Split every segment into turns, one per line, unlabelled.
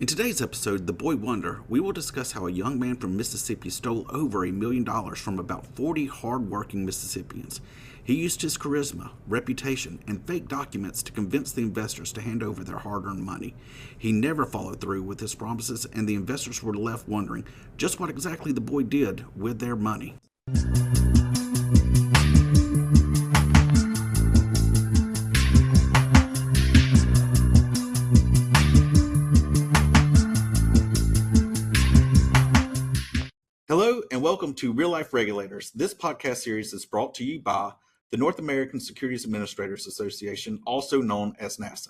In today's episode, The Boy Wonder, we will discuss how a young man from Mississippi stole over $1 million from about 40 hard-working Mississippians. He used his charisma, reputation, and fake documents to convince the investors to hand over their hard-earned money. He never followed through with his promises, and the investors were left wondering just what exactly the boy did with their money. Hello, and welcome to Real Life Regulators. This podcast series is brought to you by the North American Securities Administrators Association, also known as NASA.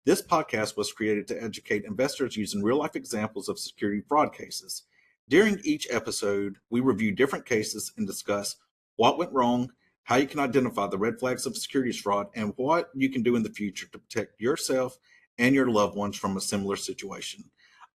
This podcast was created to educate investors using real-life examples of security fraud cases. During each episode, we review different cases and discuss what went wrong, how you can identify the red flags of securities fraud, and what you can do in the future to protect yourself and your loved ones from a similar situation.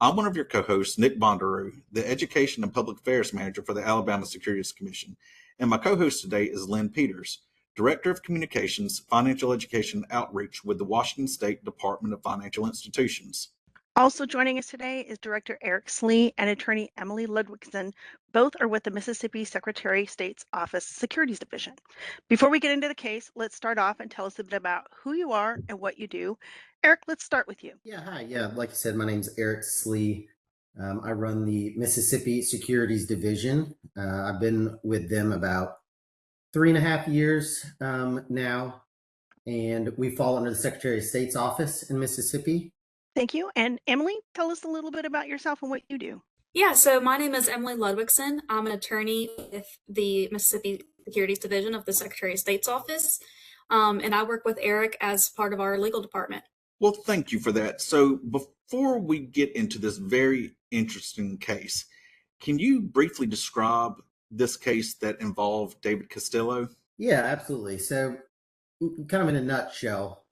I'm one of your co-hosts, Nick Bondereau, the Education and Public Affairs Manager for the Alabama Securities Commission, and my co-host today is Lynn Peters, Director of Communications, Financial Education Outreach with the Washington State Department of Financial Institutions.
Also joining us today is Director Eric Slee and Attorney Emily Ludwigson. Both are with the Mississippi Secretary of State's Office Securities Division. Before we get into the case, let's start off and tell us a bit about who you are and what you do. Eric, let's start with you.
Hi. Like you said, my name's Eric Slee. I run the Mississippi Securities Division. I've been with them about 3.5 years now, and we fall under the Secretary of State's office in Mississippi.
Thank you. And Emily, tell us a little bit about yourself and what you do.
So my name is Emily Ludwigson. I'm an attorney with the Mississippi Securities Division of the Secretary of State's office, and I work with Eric as part of our legal department.
Well, thank you for that. So before we get into this very interesting case, can you briefly describe this case that involved David Castillo?
Yeah, absolutely. So kind of in a nutshell,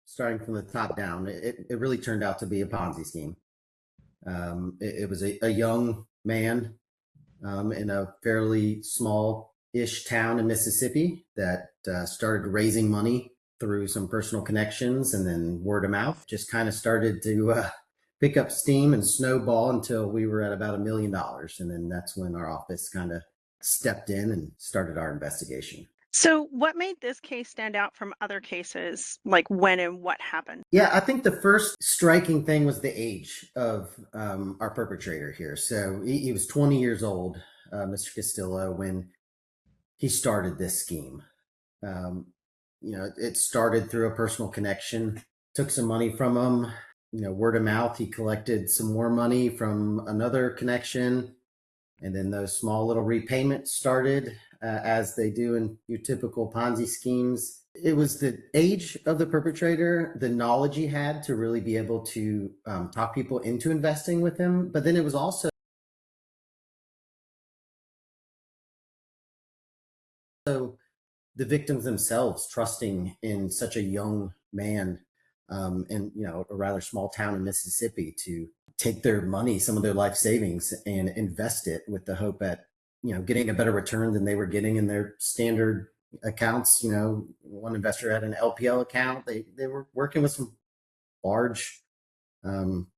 starting from the top down, it really turned out to be a Ponzi scheme. It was a young man in a fairly small-ish town in Mississippi that started raising money through some personal connections, and then word of mouth just kind of started to pick up steam and snowball until we were at about $1 million. And then that's when our office kind of stepped in and started our investigation.
So what made this case stand out from other cases, like when and what happened?
Yeah, I think the first striking thing was the age of our perpetrator here. So he was 20 years old, Mr. Castillo, when he started this scheme. It started through a personal connection, took some money from him, word of mouth. He collected some more money from another connection. And then those small little repayments started as they do in your typical Ponzi schemes. It was the age of the perpetrator, the knowledge he had to really be able to talk people into investing with him. But then it was also the victims themselves trusting in such a young man in a rather small town in Mississippi to take their money, some of their life savings, and invest it with the hope at getting a better return than they were getting in their standard accounts. One investor had an LPL account. They were working with some large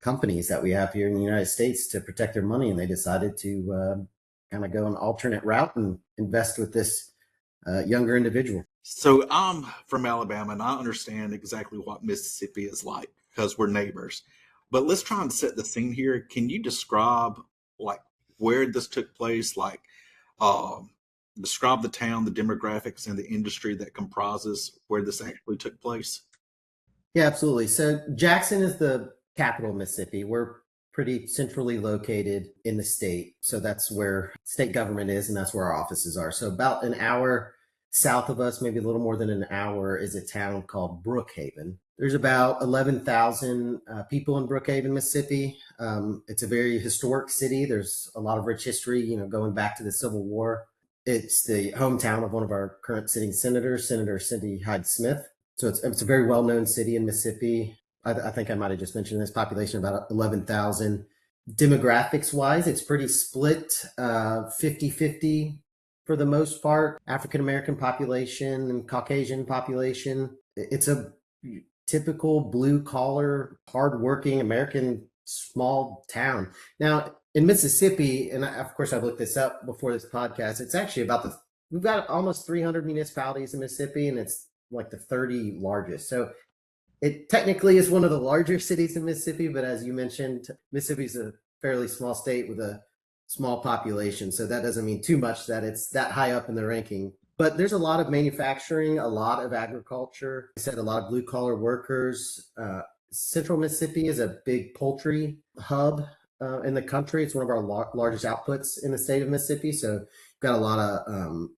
companies that we have here in the United States to protect their money, and they decided to kind of go an alternate route and invest with this younger individual.
So I'm from Alabama, and I understand exactly what Mississippi is like because we're neighbors. But let's try and set the scene here. Can you describe where this took place? Describe the town, the demographics, and the industry that comprises where this actually took place.
Yeah, absolutely. So Jackson is the capital of Mississippi. We're pretty centrally located in the state. So that's where state government is, and that's where our offices are. So about an hour south of us, maybe a little more than an hour, is a town called Brookhaven. There's about 11,000 people in Brookhaven, Mississippi. It's a very historic city. There's a lot of rich history, going back to the Civil War. It's the hometown of one of our current sitting senators, Senator Cindy Hyde-Smith. So it's a very well-known city in Mississippi. I think I might have just mentioned this population, about 11,000. Demographics-wise, it's pretty split, 50-50 for the most part. African-American population and Caucasian population. It's a typical blue-collar, hardworking American small town. Now in Mississippi, and of course I've looked this up before this podcast, it's actually we've got almost 300 municipalities in Mississippi, and it's like the 30 largest. So it technically is one of the larger cities in Mississippi, but as you mentioned, Mississippi is a fairly small state with a small population. So that doesn't mean too much that it's that high up in the ranking. But there's a lot of manufacturing, a lot of agriculture. I said a lot of blue collar workers. Central Mississippi is a big poultry hub in the country. It's one of our largest outputs in the state of Mississippi. So we've got a lot of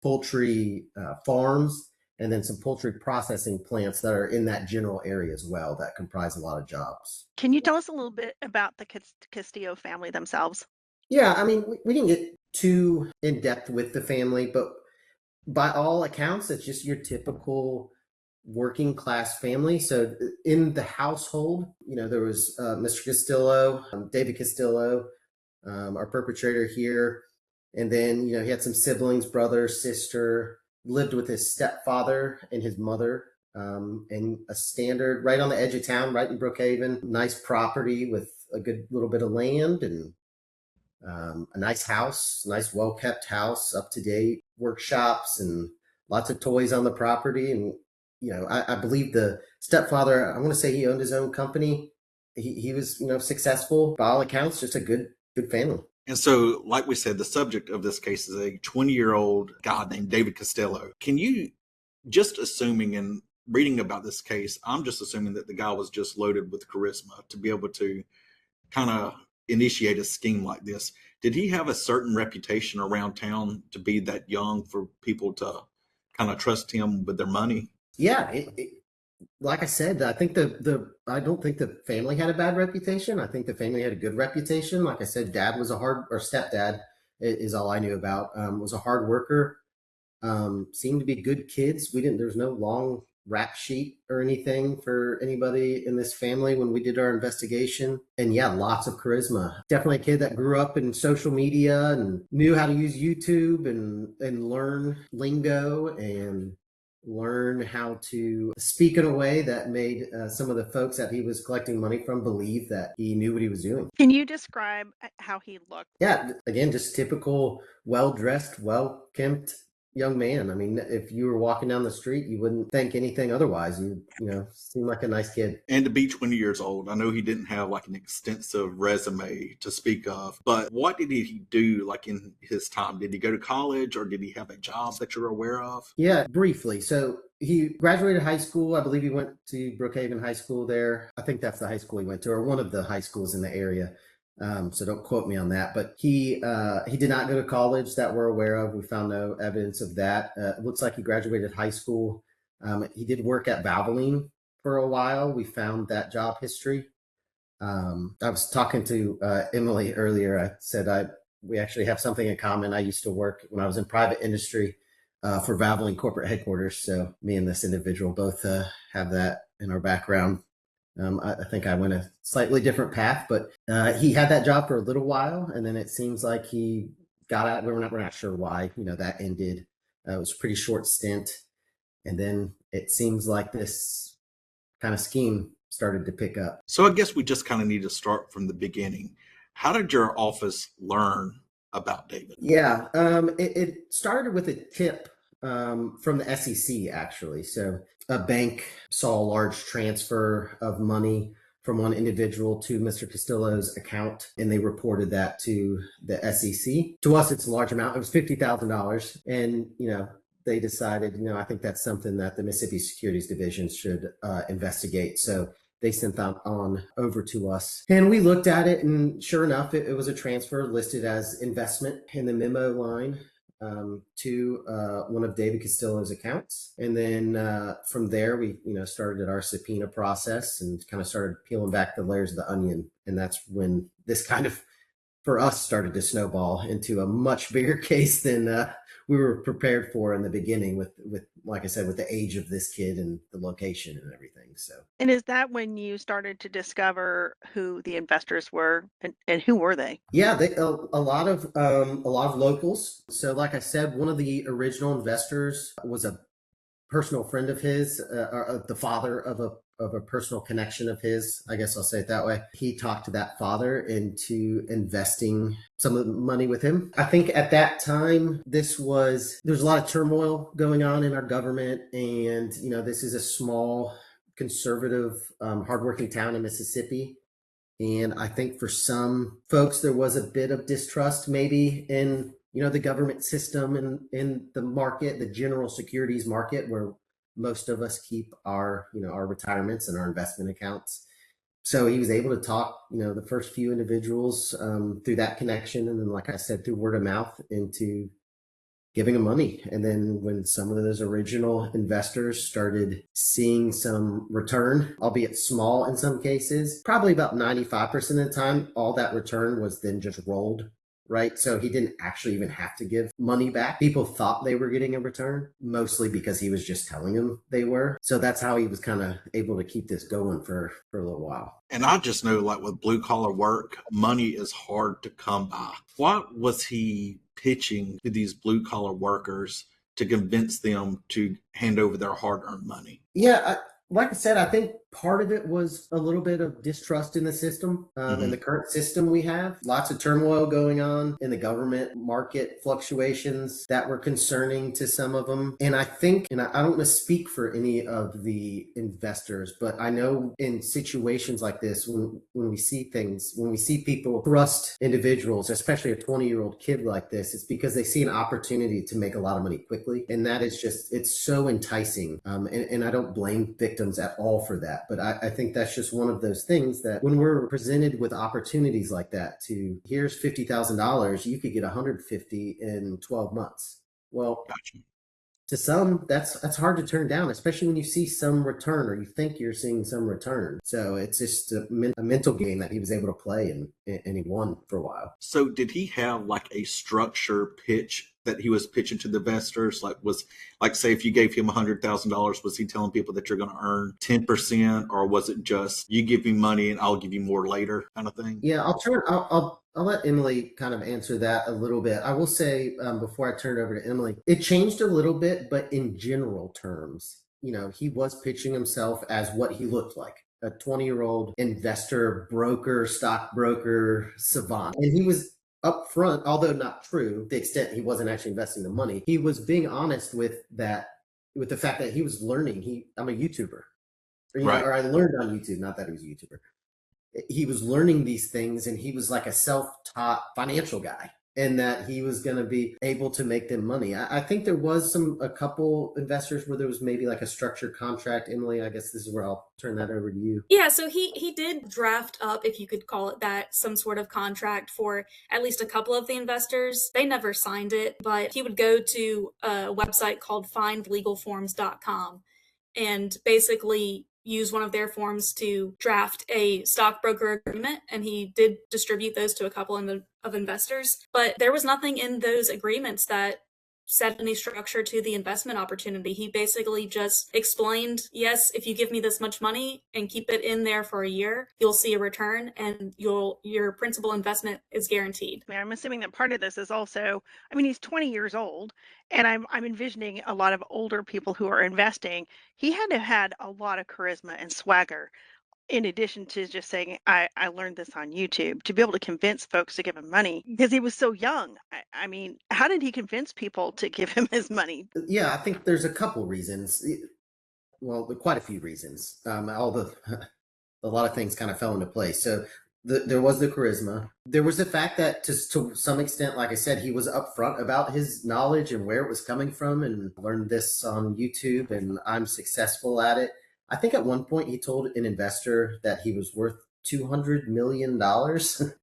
poultry farms, and then some poultry processing plants that are in that general area as well that comprise a lot of jobs.
Can you tell us a little bit about the Castillo family themselves?
Yeah, I mean, we didn't get too in depth with the family, but by all accounts, it's just your typical working class family. So in the household, there was Mr. Castillo, David Castillo, our perpetrator here. And then, he had some siblings, brother, sister, lived with his stepfather and his mother, in a standard right on the edge of town, right in Brookhaven. Nice property with a good little bit of land and a nice house, nice well-kept house, up-to-date workshops and lots of toys on the property. And, I believe the stepfather, I want to say he owned his own company. He was, successful. By all accounts, just a good family.
And so, like we said, the subject of this case is a 20-year-old guy named David Castillo. Can you, just assuming and reading about this case, I'm just assuming that the guy was just loaded with charisma to be able to kind of initiate a scheme like this. Did he have a certain reputation around town to be that young for people to kind of trust him with their money?
Yeah, like I said, I think I don't think the family had a bad reputation. I think the family had a good reputation. Like I said, dad was stepdad is all I knew about. Was a hard worker. Seemed to be good kids. There's no long rap sheet or anything for anybody in this family when we did our investigation. And yeah, lots of charisma. Definitely a kid that grew up in social media and knew how to use YouTube and learn lingo and learn how to speak in a way that made some of the folks that he was collecting money from believe that he knew what he was doing.
Can you describe how he looked?
Yeah, again, just typical, well-dressed, well-kempt young man. I mean, if you were walking down the street, you wouldn't think anything otherwise. You seem like a nice kid.
And to be 20 years old, I know he didn't have like an extensive resume to speak of, but what did he do like in his time? Did he go to college or did he have a job that you're aware of?
Yeah, briefly. So he graduated high school. I believe he went to Brookhaven High School there. I think that's the high school he went to, or one of the high schools in the area. So don't quote me on that, but he did not go to college that we're aware of. We found no evidence of that. It looks like he graduated high school. He did work at Valvoline for a while. We found that job history. I was talking to Emily earlier. I said we actually have something in common. I used to work when I was in private industry for Valvoline corporate headquarters. So me and this individual both have that in our background. I think I went a slightly different path, but he had that job for a little while, and then it seems like he got out. We're not sure why. That ended. It was a pretty short stint, and then it seems like this kind of scheme started to pick up.
So I guess we just kind of need to start from the beginning. How did your office learn about David?
Yeah, it started with a tip from the SEC, actually. So a bank saw a large transfer of money from one individual to Mr. Castillo's account, and they reported that to the SEC. To us, it's a large amount. It was $50,000. And, they decided, I think that's something that the Mississippi Securities Division should investigate. So they sent that on over to us. And we looked at it, and sure enough, it was a transfer listed as investment in the memo line to one of David Castillo's accounts. And then from there, we started our subpoena process and kind of started peeling back the layers of the onion. And that's when this kind of, for us, started to snowball into a much bigger case than we were prepared for in the beginning with, like I said, with the age of this kid and the location and everything. So.
And is that when you started to discover who the investors were and who were they?
Yeah, a lot of locals. So like I said, one of the original investors was a personal friend of his, or the father of a personal connection of his, I guess I'll say it that way. He talked that father into investing some of the money with him. I think at that time, there's a lot of turmoil going on in our government. And, this is a small, conservative, hardworking town in Mississippi. And I think for some folks, there was a bit of distrust maybe in, the government system and in the market, the general securities market, where most of us keep our retirements and our investment accounts. So he was able to talk, the first few individuals through that connection. And then, like I said, through word of mouth into giving them money. And then when some of those original investors started seeing some return, albeit small in some cases, probably about 95% of the time, all that return was then just rolled, right? So he didn't actually even have to give money back. People thought they were getting a return, mostly because he was just telling them they were. So that's how he was kind of able to keep this going for a little while.
And I just know, like with blue collar work, money is hard to come by. Why was he pitching to these blue collar workers to convince them to hand over their hard earned money?
Yeah, like I said, I think part of it was a little bit of distrust in the system, in the current system we have. Lots of turmoil going on in the government, market fluctuations that were concerning to some of them. And I think, and I don't want to speak for any of the investors, but I know in situations like this, when we see things, when we see people trust individuals, especially a 20-year-old kid like this, it's because they see an opportunity to make a lot of money quickly. And that is just, it's so enticing. And I don't blame victims at all for that. But I think that's just one of those things that when we're presented with opportunities like that here's $50,000, you could get 150 in 12 months. Well,
Gotcha.
To some, that's hard to turn down, especially when you see some return or you think you're seeing some return. So it's just a mental game that he was able to play and he won for a while.
So did he have like a structure pitch that he was pitching to the investors? Say if you gave him $100,000, was he telling people that you're going to earn 10%, or was it just you give me money and I'll give you more later kind of thing?
Yeah, I'll let Emily kind of answer that a little bit. I will say before I turn it over to Emily, it changed a little bit, but in general terms, he was pitching himself as what he looked like. A 20-year-old investor, broker, stockbroker, savant. And he was upfront, although not true, to the extent he wasn't actually investing the money. He was being honest with the fact that he was learning. I'm a YouTuber.
Right.
Or I learned on YouTube, not that he was a YouTuber. He was learning these things, and he was like a self-taught financial guy, and that he was going to be able to make them money. I think there was a couple investors where there was maybe like a structured contract. Emily, I guess this is where I'll turn that over to you.
Yeah, so he did draft up, if you could call it that, some sort of contract for at least a couple of the investors. They never signed it, but he would go to a website called findlegalforms.com and basically use one of their forms to draft a stockbroker agreement, and he did distribute those to a couple of investors. But there was nothing in those agreements that set any structure to the investment opportunity. He basically just explained, yes, if you give me this much money and keep it in there for a year, you'll see a return and your principal investment is guaranteed.
I'm assuming that part of this is also, he's 20 years old, and I'm envisioning a lot of older people who are investing. He had to have had a lot of charisma and swagger, in addition to just saying, I learned this on YouTube, to be able to convince folks to give him money because he was so young. How did he convince people to give him his money?
Yeah, I think there's a couple reasons. Well, quite a few reasons. A lot of things kind of fell into place. So there was the charisma. There was the fact that to some extent, like I said, he was upfront about his knowledge and where it was coming from, and learned this on YouTube, and I'm successful at it. I think at one point he told an investor that he was worth $200 million.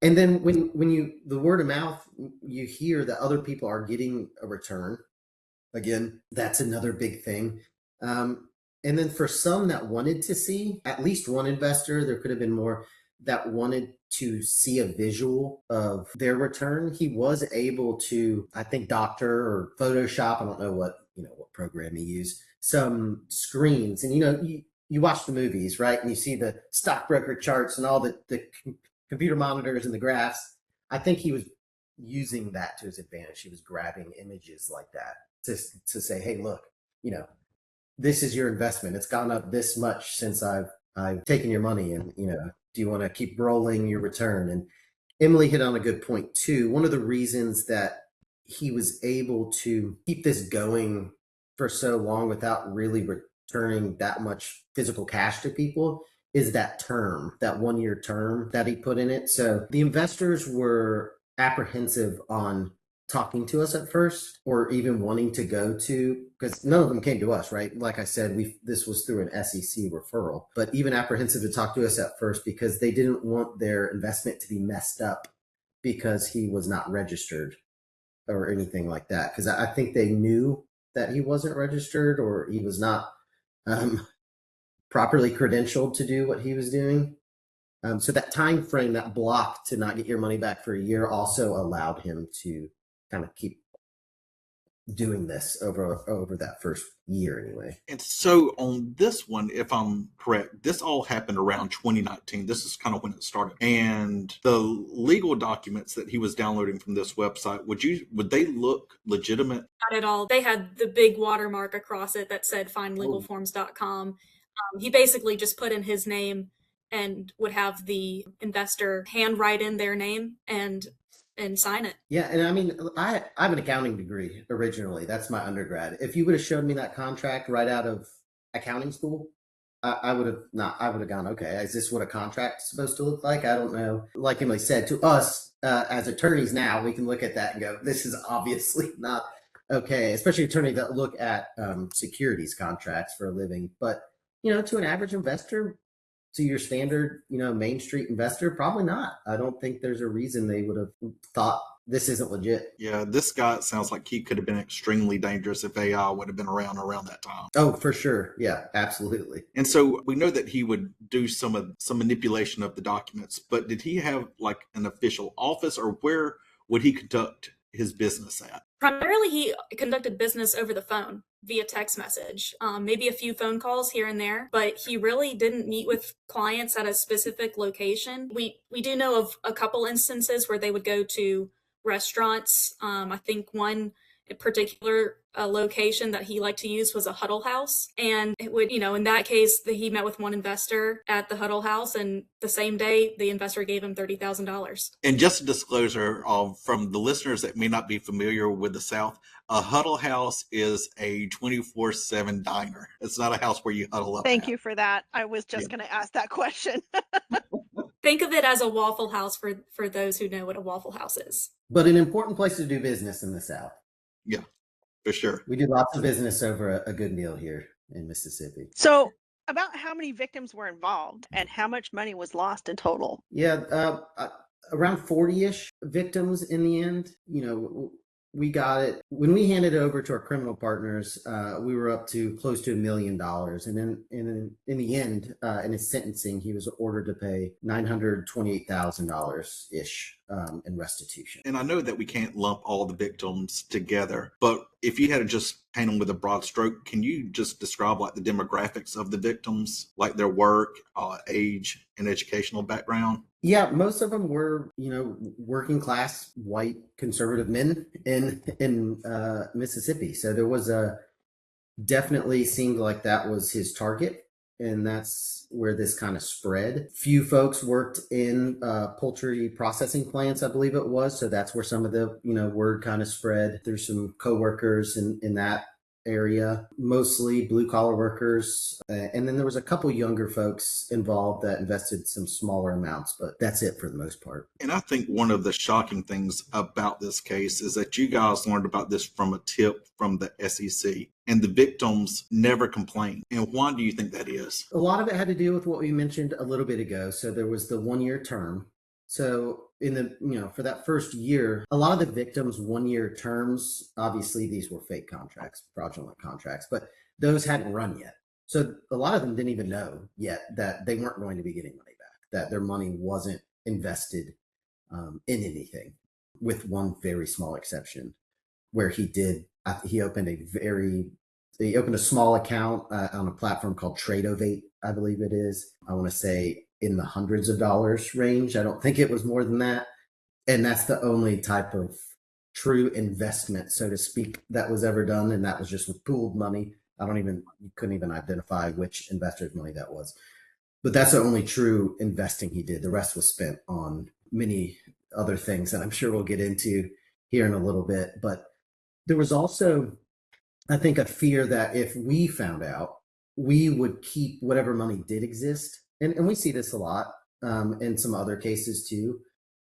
And then when the word of mouth, you hear that other people are getting a return. Again, that's another big thing. And then for some that wanted to see, at least one investor, there could have been more, that wanted to see a visual of their return, he was able to, I think, doctor or Photoshop, I don't know what program he used, some screens. And you watch the movies, right? And you see the stockbroker charts and all the computer monitors and the graphs. I think he was using that to his advantage. He was grabbing images like that to say, hey, look, this is your investment. It's gone up this much since I've taken your money, and do you want to keep rolling your return? And Emily hit on a good point too. One of the reasons that he was able to keep this going for so long without really returning that much physical cash to people is that term, that 1 year term that he put in it. So the investors were apprehensive on talking to us at first, or even wanting to go to, because none of them came to us, right? Like I said, this was through an SEC referral, but even apprehensive to talk to us at first because they didn't want their investment to be messed up because he was not registered or anything like that. Because I think they knew that he wasn't registered, or he was not properly credentialed to do what he was doing. So that time frame, that block to not get your money back for a year, also allowed him to kind of keep doing this over that first year anyway.
And so on this one, if I'm correct, this all happened around 2019. This is kind of when it started. And the legal documents that he was downloading from this website, would they look legitimate?
Not at all. They had the big watermark across it that said findlegalforms.com. He basically just put in his name and would have the investor handwrite in their name and sign it.
Yeah, and I mean, I have an accounting degree originally. That's my undergrad. If you would have showed me that contract right out of accounting school, I would have gone, okay, is this what a contract is supposed to look like? I don't know. Like Emily said, to us as attorneys now, we can look at that and go, this is obviously not okay, especially attorneys that look at securities contracts for a living. But, to an average investor, to your standard, Main Street investor, probably not. I don't think there's a reason they would have thought this isn't legit.
Yeah, this guy sounds like he could have been extremely dangerous if AI would have been around that time.
Oh, for sure. Yeah, absolutely.
And so we know that he would do some manipulation of the documents, but did he have like an official office, or where would he conduct his business at?
Primarily, he conducted business over the phone via text message, maybe a few phone calls here and there, but he really didn't meet with clients at a specific location. We do know of a couple instances where they would go to restaurants. I think one particular location that he liked to use was a Huddle House. And it would, in that case, he met with one investor at the Huddle House, and the same day, the investor gave him $30,000.
And just a disclosure from the listeners that may not be familiar with the South, a Huddle House is a 24/7 diner. It's not a house where you huddle up.
Thank you for that. I was just going to ask that question.
Think of it as a Waffle House for those who know what a Waffle House is.
But an important place to do business in the South.
Yeah, for sure.
We do lots of business over a good meal here in Mississippi.
So about how many victims were involved and how much money was lost in total?
Yeah, around 40-ish victims in the end. We got it when we handed it over to our criminal partners. We were up to close to $1 million, and then in the end, in his sentencing, he was ordered to pay $928,000 ish in restitution.
And I know that we can't lump all the victims together, but if you had to just paint them with a broad stroke, can you just describe like the demographics of the victims, like their work, age, and educational background?
Yeah, most of them were, working class white conservative men in Mississippi. So there was definitely seemed like that was his target, and that's where this kind of spread. Few folks worked in poultry processing plants, I believe it was. So that's where some of the word kind of spread through some coworkers in that area, mostly blue collar workers. And then there was a couple younger folks involved that invested some smaller amounts, but that's it for the most part.
And I think one of the shocking things about this case is that you guys learned about this from a tip from the SEC, and the victims never complained. And why do you think that is?
A lot of it had to do with what we mentioned a little bit ago. So there was the 1 year term. So in the, for that first year, a lot of the victims' 1 year terms, obviously these were fake contracts, fraudulent contracts, but those hadn't run yet. So a lot of them didn't even know yet that they weren't going to be getting money back, that their money wasn't invested in anything, with one very small exception where he opened a small account on a platform called Tradeovate, I believe it is. I want to say in the hundreds of dollars range. I don't think it was more than that. And that's the only type of true investment, so to speak, that was ever done. And that was just with pooled money. You couldn't even identify which investor's money that was. But that's the only true investing he did. The rest was spent on many other things that I'm sure we'll get into here in a little bit. But there was also, I think, a fear that if we found out, we would keep whatever money did exist. And we see this a lot in some other cases too,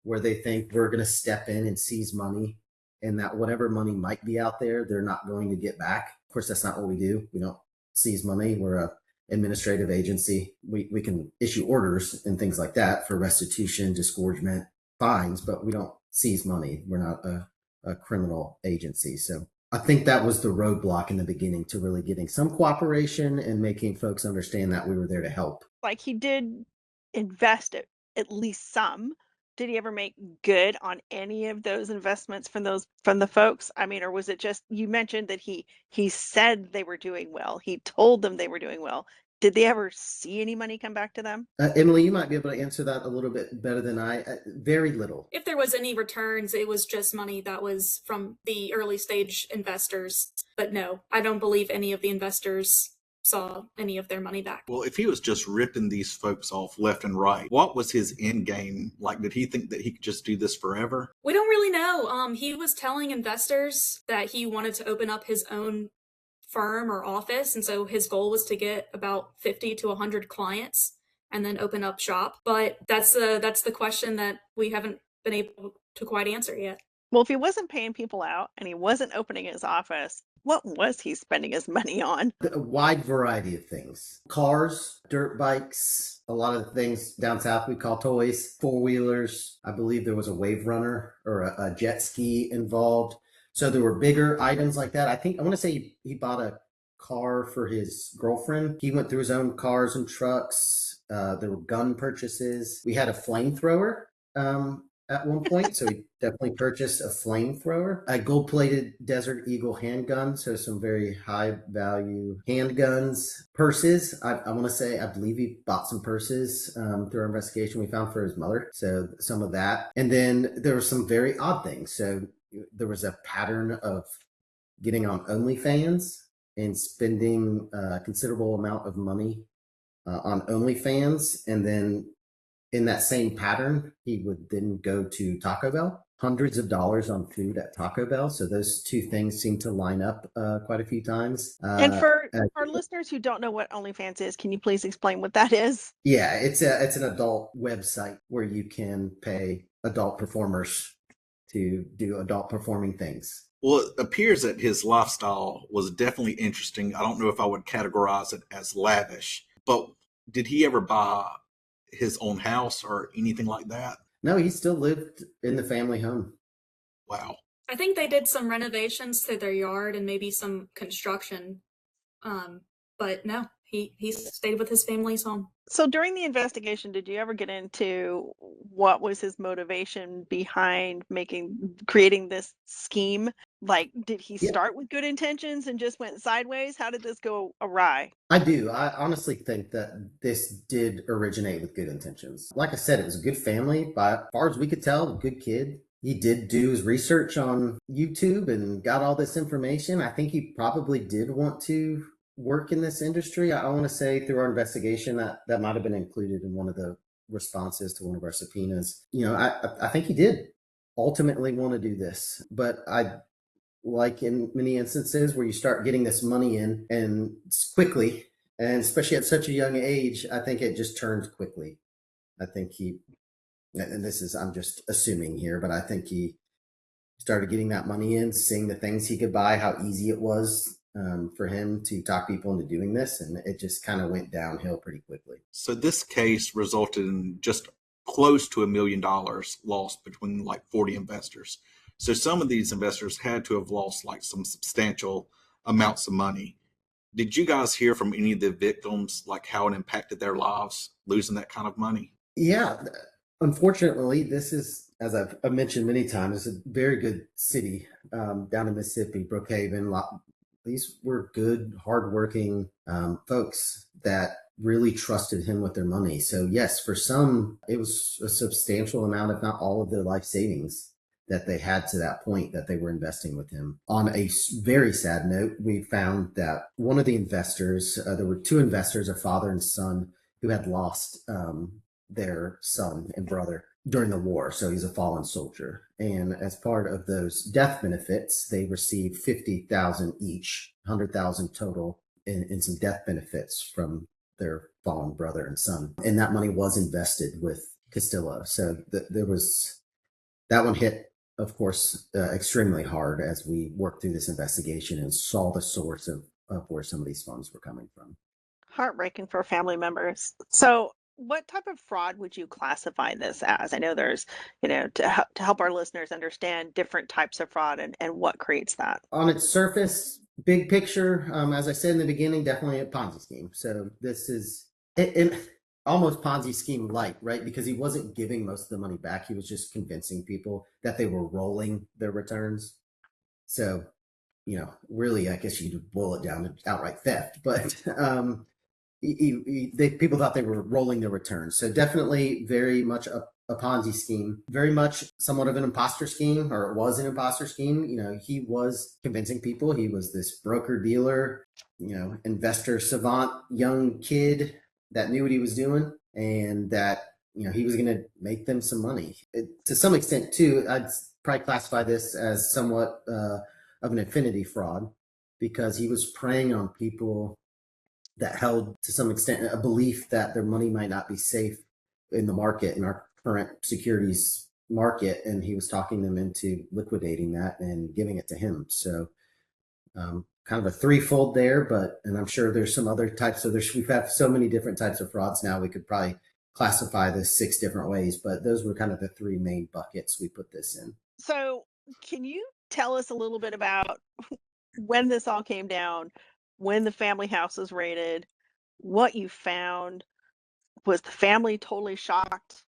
where they think we're going to step in and seize money, and that whatever money might be out there, they're not going to get back. Of course, that's not what we do. We don't seize money. We're a administrative agency. We can issue orders and things like that for restitution, disgorgement, fines, but we don't seize money. We're not a criminal agency. So I think that was the roadblock in the beginning to really getting some cooperation and making folks understand that we were there to help.
Like, he did invest at least some. Did he ever make good on any of those investments from the folks? I mean, or was it just, you mentioned that he said they were doing well. He told them they were doing well. Did they ever see any money come back to them?
Emily, you might be able to answer that a little bit better than I. Very little.
If there was any returns, it was just money that was from the early stage investors. But no, I don't believe any of the investors saw any of their money back.
Well, if he was just ripping these folks off left and right, what was his end game? Like, did he think that he could just do this forever?
We don't really know. He was telling investors that he wanted to open up his own firm or office, and so his goal was to get about 50 to 100 clients and then open up shop. But that's the question that we haven't been able to quite answer yet.
Well, if he wasn't paying people out and he wasn't opening his office, what was he spending his money on?
A wide variety of things. Cars, dirt bikes, a lot of the things down south we call toys, four-wheelers. I believe there was a wave runner or a jet ski involved. So there were bigger items like that. I want to say he bought a car for his girlfriend. He went through his own cars and trucks. There were gun purchases. We had a flamethrower at one point, so he definitely purchased a flamethrower. A gold-plated Desert Eagle handgun, so some very high-value handguns. Purses, I want to say, I believe he bought some purses through our investigation we found for his mother, so some of that. And then there were some very odd things. So there was a pattern of getting on OnlyFans and spending a considerable amount of money on OnlyFans. And then in that same pattern, he would then go to Taco Bell, hundreds of dollars on food at Taco Bell. So those two things seem to line up quite a few times.
And for our listeners who don't know what OnlyFans is, can you please explain what that is?
Yeah, it's an adult website where you can pay adult performers to do adult performing things.
Well, it appears that his lifestyle was definitely interesting. I don't know if I would categorize it as lavish, but did he ever buy his own house or anything like that?
No, he still lived in the family home.
Wow.
I think they did some renovations to their yard and maybe some construction. But no, he stayed with his family's home.
So during the investigation, did you ever get into what was his motivation behind creating this scheme? Like, did he start with good intentions and just went sideways? How did this go awry?
I do. I honestly think that this did originate with good intentions. Like I said, it was a good family. By as far as we could tell, a good kid. He did do his research on YouTube and got all this information. I think he probably did want to work in this industry. I want to say through our investigation that might have been included in one of the responses to one of our subpoenas. You know, I think he did ultimately want to do this, but like in many instances where you start getting this money in and quickly, and especially at such a young age, I think it just turns quickly. I think and this is, I'm just assuming here, but I think he started getting that money in, seeing the things he could buy, how easy it was for him to talk people into doing this. And it just kind of went downhill pretty quickly.
So this case resulted in just close to $1 million lost between like 40 investors. So some of these investors had to have lost like some substantial amounts of money. Did you guys hear from any of the victims, like how it impacted their lives, losing that kind of money?
Yeah. Unfortunately, this is, as I've mentioned many times, it's a very good city down in Mississippi, Brookhaven. These were good, hardworking folks that really trusted him with their money. So yes, for some, it was a substantial amount, if not all of their life savings that they had to that point that they were investing with him. On a very sad note, we found that one of the investors, there were two investors, a father and son, who had lost their son and brother during the war. So he's a fallen soldier. And as part of those death benefits, they received $50,000 each, $100,000 total in some death benefits from their fallen brother and son. And that money was invested with Castillo. So there was, that one hit, of course, extremely hard as we worked through this investigation and saw the source of where some of these funds were coming from.
Heartbreaking for family members. So what type of fraud would you classify this as? I know there's, to help our listeners understand different types of fraud and what creates that.
On its surface, big picture, as I said in the beginning, definitely a Ponzi scheme. So this is almost Ponzi scheme light, right? Because he wasn't giving most of the money back. He was just convincing people that they were rolling their returns. So, really, I guess you could boil it down to outright theft. But people thought they were rolling their returns. So definitely very much a Ponzi scheme, very much somewhat of an imposter scheme, or it was an imposter scheme. He was convincing people. He was this broker dealer, investor savant, young kid that knew what he was doing, and that, he was going to make them some money. To some extent too, I'd probably classify this as somewhat of an affinity fraud, because he was preying on people that held, to some extent, a belief that their money might not be safe in the market, in our current securities market, and he was talking them into liquidating that and giving it to him. So kind of a threefold there, and I'm sure there's some other types of, we've had so many different types of frauds now, we could probably classify this 6 different ways, but those were kind of the 3 main buckets we put this in.
So can you tell us a little bit about when this all came down, when the family house was raided, what you found? Was the family totally shocked?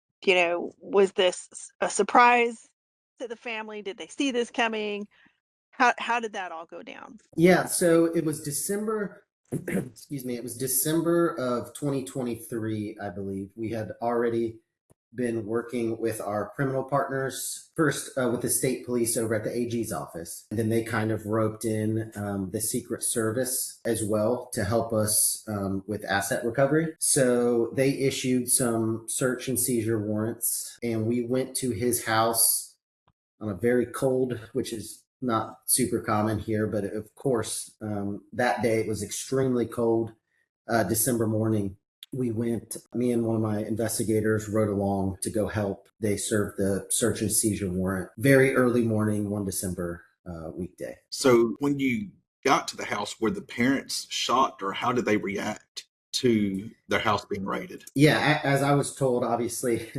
Was this a surprise to the family? Did they see this coming? How did that all go down?
Yeah, so it was December, excuse me, it was December of 2023, I believe. We had already been working with our criminal partners, first with the state police over at the AG's office. And then they kind of roped in the Secret Service as well to help us with asset recovery. So they issued some search and seizure warrants, and we went to his house on a very cold, which is not super common here, but of course, that day it was extremely cold, December morning. We went, me and one of my investigators rode along to go help. They served the search and seizure warrant very early morning, 1 December weekday.
So when you got to the house, were the parents shocked, or how did they react to their house being raided?
Yeah, as I was told, obviously,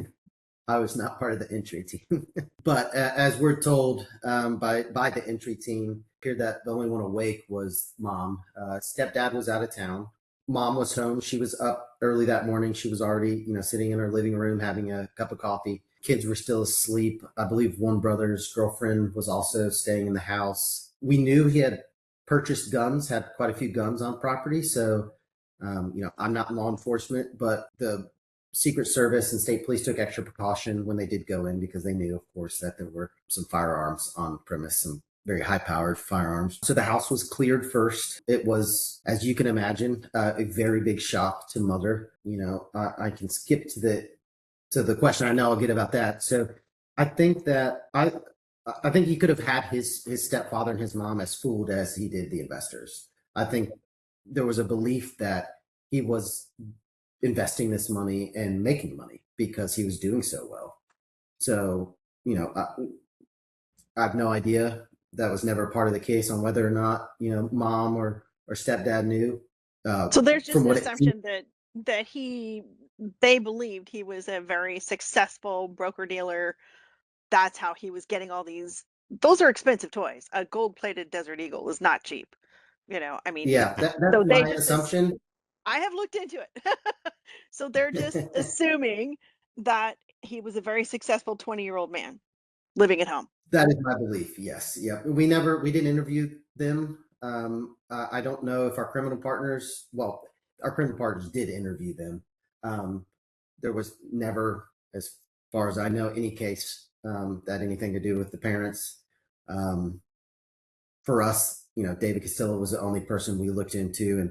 I was not part of the entry team, but as we're told by the entry team, appeared that the only one awake was mom. Stepdad was out of town. Mom was home. She was up early that morning. She was already, sitting in her living room having a cup of coffee. Kids were still asleep. I believe one brother's girlfriend was also staying in the house. We knew he had purchased guns, had quite a few guns on property. So, I'm not in law enforcement, but the Secret Service and state police took extra precaution when they did go in, because they knew, of course, that there were some firearms on premise, some very high-powered firearms. So the house was cleared first. It was, as you can imagine, a very big shock to mother. I can skip to the question. I know I'll get about that. So I think that I think he could have had his stepfather and his mom as fooled as he did the investors. I think there was a belief that he was investing this money and making money because he was doing so well. So, I have no idea. That was never part of the case on whether or not, mom or stepdad knew.
So there's just an assumption that they believed he was a very successful broker dealer. That's how he was getting all these. Those are expensive toys. A gold-plated Desert Eagle is not cheap.
Yeah, that's so my assumption.
I have looked into it. So they're just assuming that he was a very successful 20-year-old man living at home.
That is my belief. Yes. Yeah. We didn't interview them. I don't know if our criminal partners did interview them. There was never, as far as I know, any case that had anything to do with the parents. For us, David Castillo was the only person we looked into. And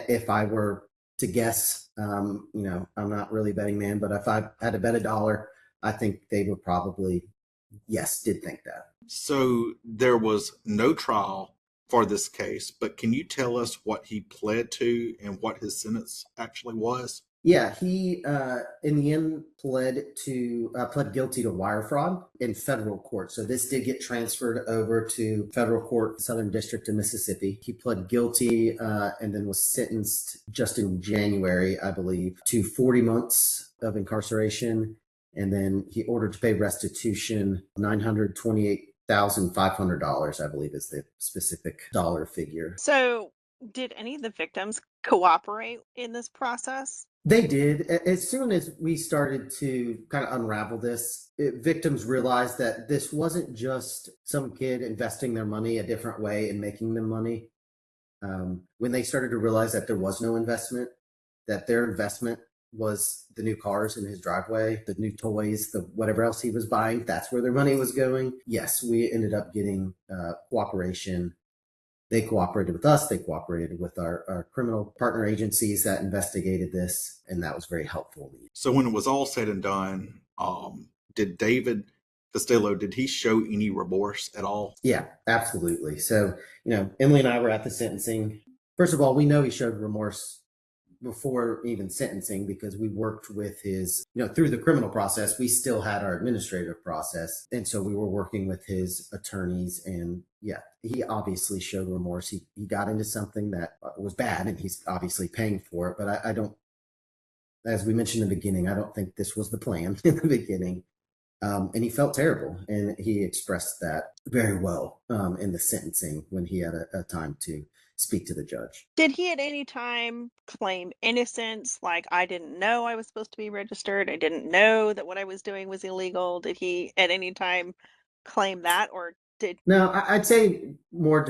if I were to guess, I'm not really a betting man, but if I had to bet $1, I think they would probably, yes, did think that.
So there was no trial for this case, but can you tell us what he pled to and what his sentence actually was?
Yeah, he in the end pled guilty to wire fraud in federal court. So this did get transferred over to federal court, Southern District of Mississippi. He pled guilty and then was sentenced just in January, I believe, to 40 months of incarceration. And then he ordered to pay restitution, $928,500, I believe is the specific dollar figure.
So did any of the victims cooperate in this process?
They did. As soon as we started to kind of unravel this, victims realized that this wasn't just some kid investing their money a different way and making them money. When they started to realize that there was no investment, that their investment was the new cars in his driveway, the new toys, the whatever else he was buying, that's where their money was going. Yes, we ended up getting cooperation. They cooperated with us. They cooperated with our criminal partner agencies that investigated this, and that was very helpful.
So when it was all said and done, did David Castillo, did he show any remorse at all?
Yeah, absolutely. So, Emily and I were at the sentencing. First of all, we know he showed remorse before even sentencing because we worked with his, through the criminal process, we still had our administrative process. And so we were working with his attorneys, and yeah, he obviously showed remorse. He got into something that was bad and he's obviously paying for it. But I don't, as we mentioned in the beginning, I don't think this was the plan in the beginning. And he felt terrible, and he expressed that very well in the sentencing when he had a time to speak to the judge.
Did he at any time claim innocence? Like, I didn't know I was supposed to be registered. I didn't know that what I was doing was illegal. Did he at any time claim that, or did?
No, I'd say more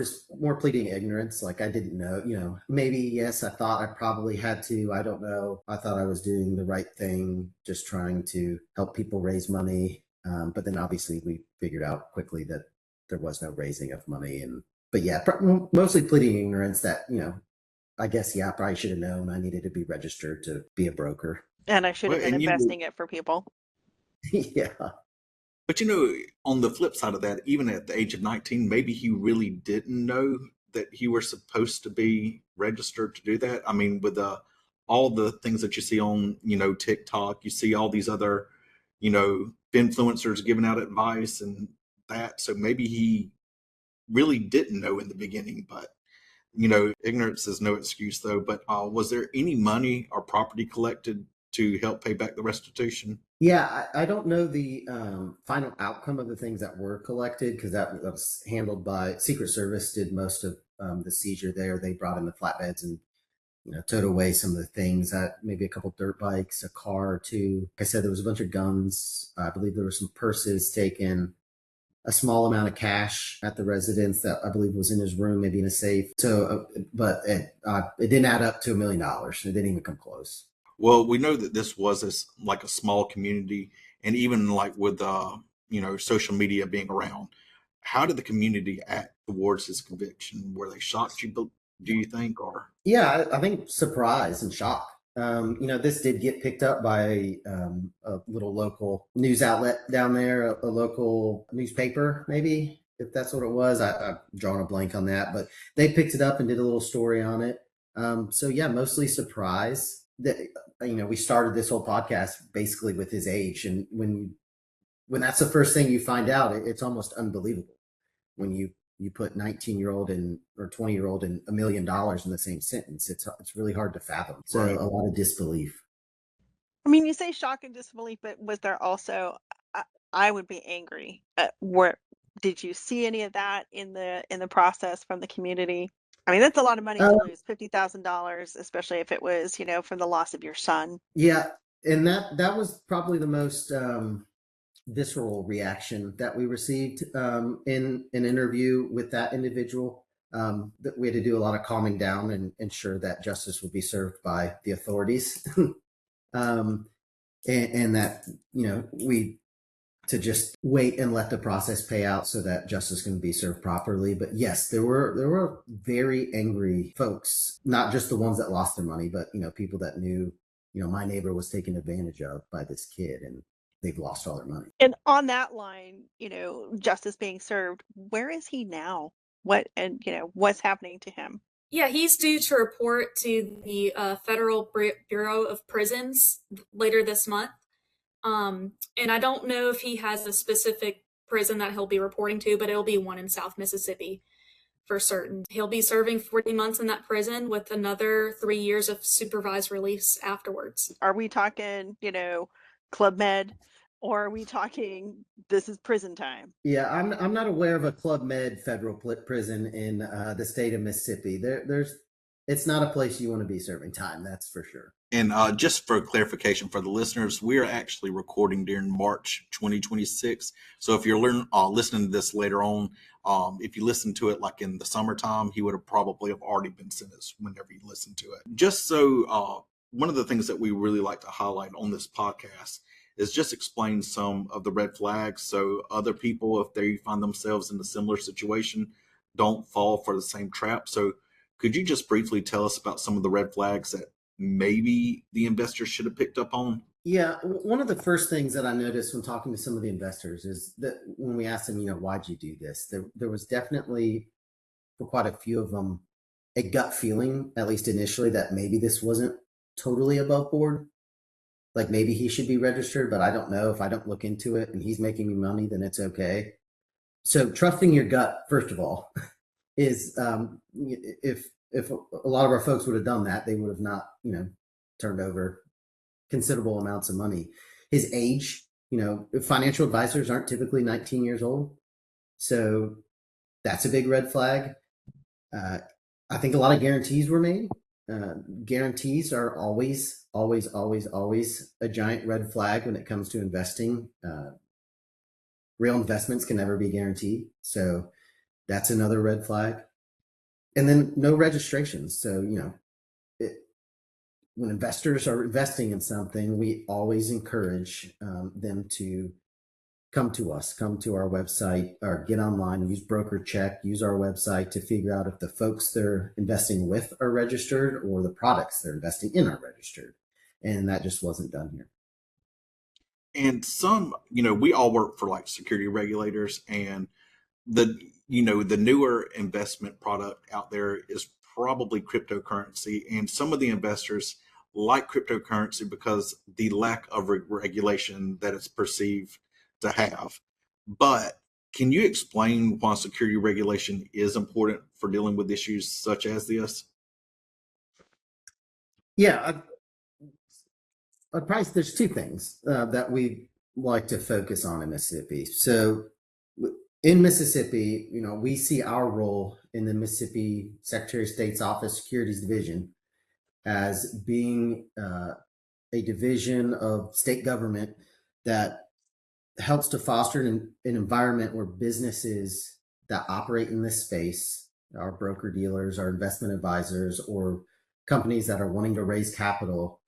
pleading ignorance. Like, I didn't know, maybe, yes, I thought I probably had to. I don't know. I thought I was doing the right thing, just trying to help people raise money. But then obviously we figured out quickly that there was no raising of money. But yeah, mostly pleading ignorance that, I guess, I probably should have known I needed to be registered to be a broker.
And I should have been investing it for people.
Yeah.
But on the flip side of that, even at the age of 19, maybe he really didn't know that he was supposed to be registered to do that. I mean, with all the things that you see on, TikTok, you see all these other, influencers giving out advice and that. So maybe he really didn't know in the beginning, but ignorance is no excuse though. But was there any money or property collected to help pay back the restitution?
Yeah, I don't know the final outcome of the things that were collected, because that was handled by Secret Service. Did most of the seizure there. They brought in the flatbeds and towed away some of the things, maybe a couple dirt bikes, a car or two. Like I said, there was a bunch of guns. I believe there were some purses taken, a small amount of cash at the residence that I believe was in his room, maybe in a safe. So, but it didn't add up to $1 million. It didn't even come close.
Well, we know that this was like a small community, and even like with social media being around, how did the community act towards his conviction? Were they shocked, do you think, or?
Yeah, I think surprise and shock. This did get picked up by a little local news outlet down there, a local newspaper, maybe, if that's what it was. I've drawn a blank on that, but they picked it up and did a little story on it. So yeah, mostly surprise. That we started this whole podcast basically with his age, and when that's the first thing you find out, it's almost unbelievable when you put 19-year-old or 20-year-old and $1 million in the same sentence. It's really hard to fathom. So right. A lot of disbelief.
I mean, you say shock and disbelief, but was there also? I would be angry. Did you see any of that in the process from the community? I mean, that's a lot of money to lose, $50,000, especially if it was, from the loss of your son.
Yeah, and that was probably the most visceral reaction that we received in an interview with that individual. That we had to do a lot of calming down and ensure that justice would be served by the authorities, and that we to just wait and let the process pay out so that justice can be served properly. But yes, there were very angry folks, not just the ones that lost their money, but people that knew, my neighbor was taken advantage of by this kid and they've lost all their money.
And on that line, justice being served, where is he now? What's happening to him?
Yeah, he's due to report to the Federal Bureau of Prisons later this month. And I don't know if he has a specific prison that he'll be reporting to, but it'll be one in South Mississippi for certain. He'll be serving 40 months in that prison with another 3 years of supervised release afterwards.
Are we talking, Club Med, or are we talking this is prison time?
Yeah, I'm not aware of a Club Med federal prison in the state of Mississippi. It's not a place you want to be serving time, that's for sure.
And just for clarification for the listeners, we are actually recording during March 2026. So if you're listening to this later on, if you listen to it like in the summertime, he would have probably have already been sentenced whenever you listen to it. Just so one of the things that we really like to highlight on this podcast is just explain some of the red flags so other people, if they find themselves in a similar situation, don't fall for the same trap. So could you just briefly tell us about some of the red flags that maybe the investors should have picked up on?
Yeah, one of the first things that I noticed when talking to some of the investors is that when we asked them, why'd you do this? There was definitely, for quite a few of them, a gut feeling, at least initially, that maybe this wasn't totally above board. Like maybe he should be registered, but I don't know. If I don't look into it and he's making me money, then it's okay. So trusting your gut, first of all, is if a lot of our folks would have done that, they would have not, turned over considerable amounts of money. His age, financial advisors aren't typically 19 years old. So that's a big red flag. I think a lot of guarantees were made. Guarantees are always a giant red flag when it comes to investing. Real investments can never be guaranteed. So that's another red flag. And then no registrations. So, when investors are investing in something, we always encourage them to come to us, come to our website, or get online, use broker check, use our website to figure out if the folks they're investing with are registered or the products they're investing in are registered. And that just wasn't done here.
And some, we all work for like security regulators, and the newer investment product out there is probably cryptocurrency. And some of the investors like cryptocurrency because the lack of regulation that it's perceived to have. But can you explain why security regulation is important for dealing with issues such as this?
Yeah, there's two things that we like to focus on in Mississippi. So in Mississippi, we see our role in the Mississippi Secretary of State's Office Securities Division as being a division of state government that helps to foster an environment where businesses that operate in this space, our broker dealers, our investment advisors, or companies that are wanting to raise capital,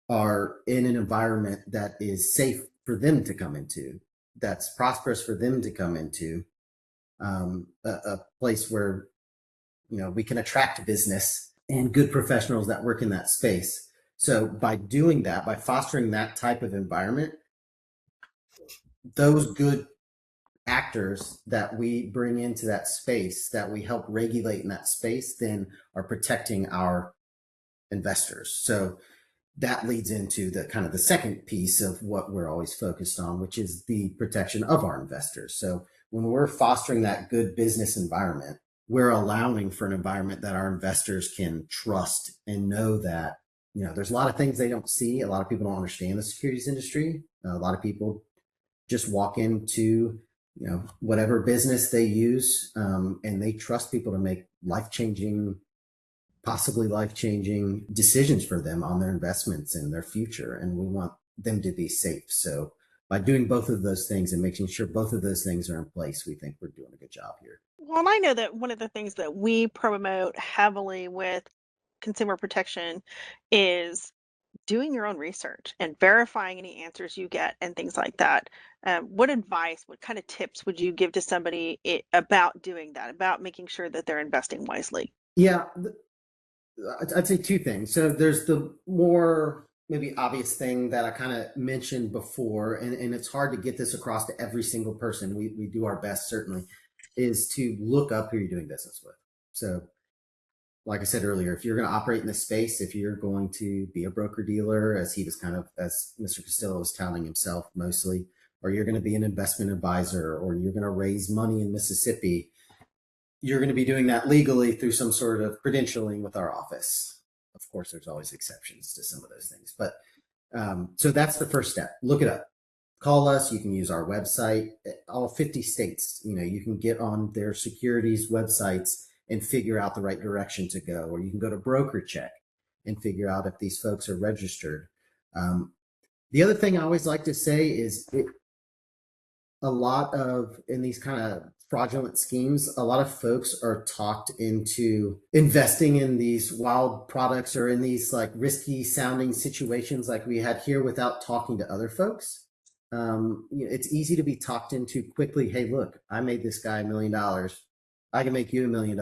are in an environment that is safe for them to come into, that's prosperous for them to come into, a place where we can attract business and good professionals that work in that space. So by doing that, by fostering that type of environment, those good actors that we bring into that space, that we help regulate in that space, then are protecting our investors. So that leads into the kind of the second piece of what we're always focused on, which is the protection of our investors. So when we're fostering that good business environment, we're allowing for an environment that our investors can trust and know that, there's a lot of things they don't see. A lot of people don't understand the securities industry. A lot of people just walk into, whatever business they use, and they trust people to make possibly life-changing decisions for them on their investments and their future. And we want them to be safe. So by doing both of those things and making sure both of those things are in place, we think we're doing a good job here.
Well, I know that one of the things that we promote heavily with consumer protection is doing your own research and verifying any answers you get and things like that. What advice, what kind of tips would you give to somebody about doing that, about making sure that they're investing wisely?
Yeah, I'd say two things. So there's the more maybe obvious thing that I kind of mentioned before, and it's hard to get this across to every single person. We do our best, certainly, is to look up who you're doing business with. So like I said earlier, if you're going to operate in this space, if you're going to be a broker dealer, as Mr. Castillo was touting himself mostly, or you're going to be an investment advisor, or you're going to raise money in Mississippi, you're going to be doing that legally through some sort of credentialing with our office. Of course, there's always exceptions to some of those things, but so that's the first step. Look it up. Call us. You can use our website. All 50 states, you can get on their securities websites and figure out the right direction to go, or you can go to Broker Check and figure out if these folks are registered. The other thing I always like to say is a lot of, in these kind of fraudulent schemes, a lot of folks are talked into investing in these wild products or in these like risky sounding situations like we had here without talking to other folks. It's easy to be talked into quickly. Hey, look, I made this guy $1 million. I can make you $1 million.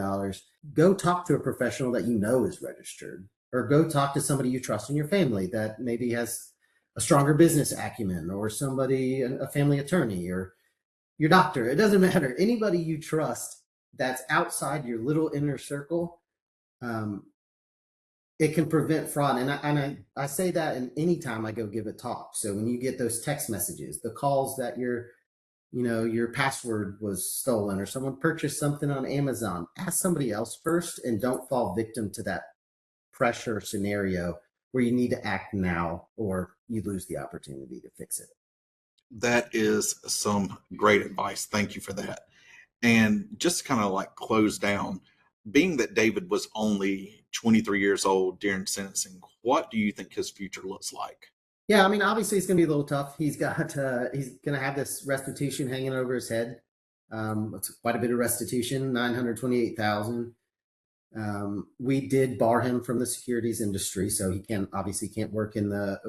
Go talk to a professional that you know is registered, or go talk to somebody you trust in your family that maybe has a stronger business acumen, or somebody, a family attorney, or your doctor. It doesn't matter. Anybody you trust that's outside your little inner circle, it can prevent fraud. And I say that in any time I go give a talk. So when you get those text messages, the calls that your password was stolen, or someone purchased something on Amazon, ask somebody else first, and don't fall victim to that pressure scenario where you need to act now or you lose the opportunity to fix it.
That is some great advice. Thank you for that. And just to kind of like close down, being that David was only 23 years old during sentencing, what do you think his future looks like?
Yeah, I mean, obviously it's going to be a little tough. He's going to have this restitution hanging over his head. It's quite a bit of restitution, $928,000. We did bar him from the securities industry, so he obviously can't work in the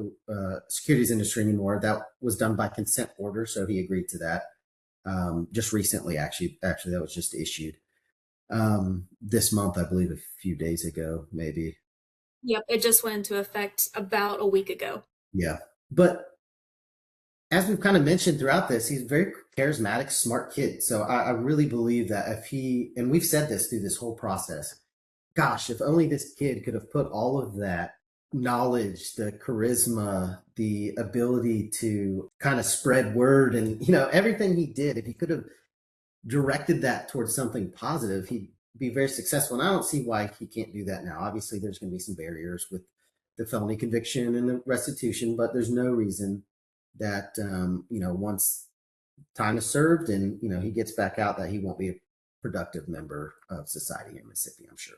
securities industry anymore. That was done by consent order, so he agreed to that just recently. Actually, that was just issued this month, I believe, a few days ago, maybe.
Yep, it just went into effect about a week ago.
Yeah, but as we've kind of mentioned throughout this, he's a very charismatic, smart kid. So I really believe that and we've said this through this whole process, gosh, if only this kid could have put all of that knowledge, the charisma, the ability to kind of spread word, and everything he did, if he could have directed that towards something positive, he'd be very successful. And I don't see why he can't do that now. Obviously, there's going to be some barriers with the felony conviction and the restitution, but there's no reason that once time is served and he gets back out, that he won't be a productive member of society in Mississippi, I'm sure.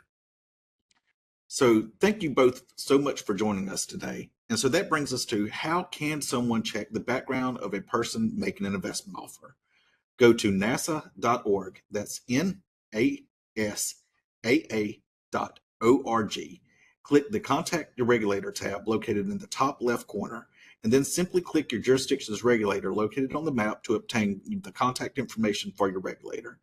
So thank you both so much for joining us today. And so that brings us to, how can someone check the background of a person making an investment offer? Go to nasa.org. That's NASAA.org. Click the Contact Your Regulator tab located in the top left corner, and then simply click your jurisdiction's regulator located on the map to obtain the contact information for your regulator.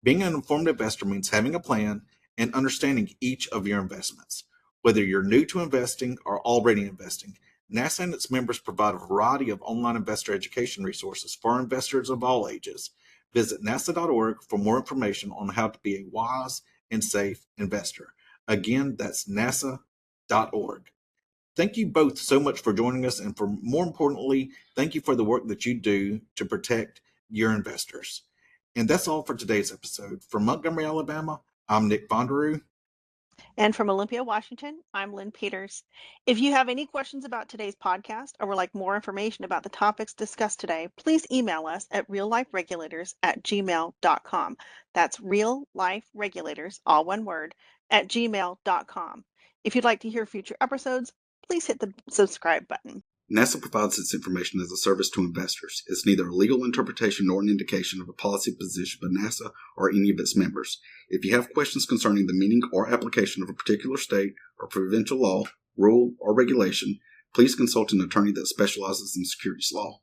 Being an informed investor means having a plan and understanding each of your investments. Whether you're new to investing or already investing, NASA and its members provide a variety of online investor education resources for investors of all ages. Visit nasa.org for more information on how to be a wise and safe investor. Again, that's nasa.org. Thank you both so much for joining us, and more importantly, thank you for the work that you do to protect your investors. And that's all for today's episode. From Montgomery, Alabama, I'm Nick Vonderoo.
And from Olympia, Washington, I'm Lynn Peters. If you have any questions about today's podcast or would like more information about the topics discussed today, please email us at realliferegulators@gmail.com. That's realliferegulators, all one word, @gmail.com. If you'd like to hear future episodes, please hit the subscribe button.
NASA provides its information as a service to investors. It's neither a legal interpretation nor an indication of a policy position by NASA or any of its members. If you have questions concerning the meaning or application of a particular state or provincial law, rule, or regulation, please consult an attorney that specializes in securities law.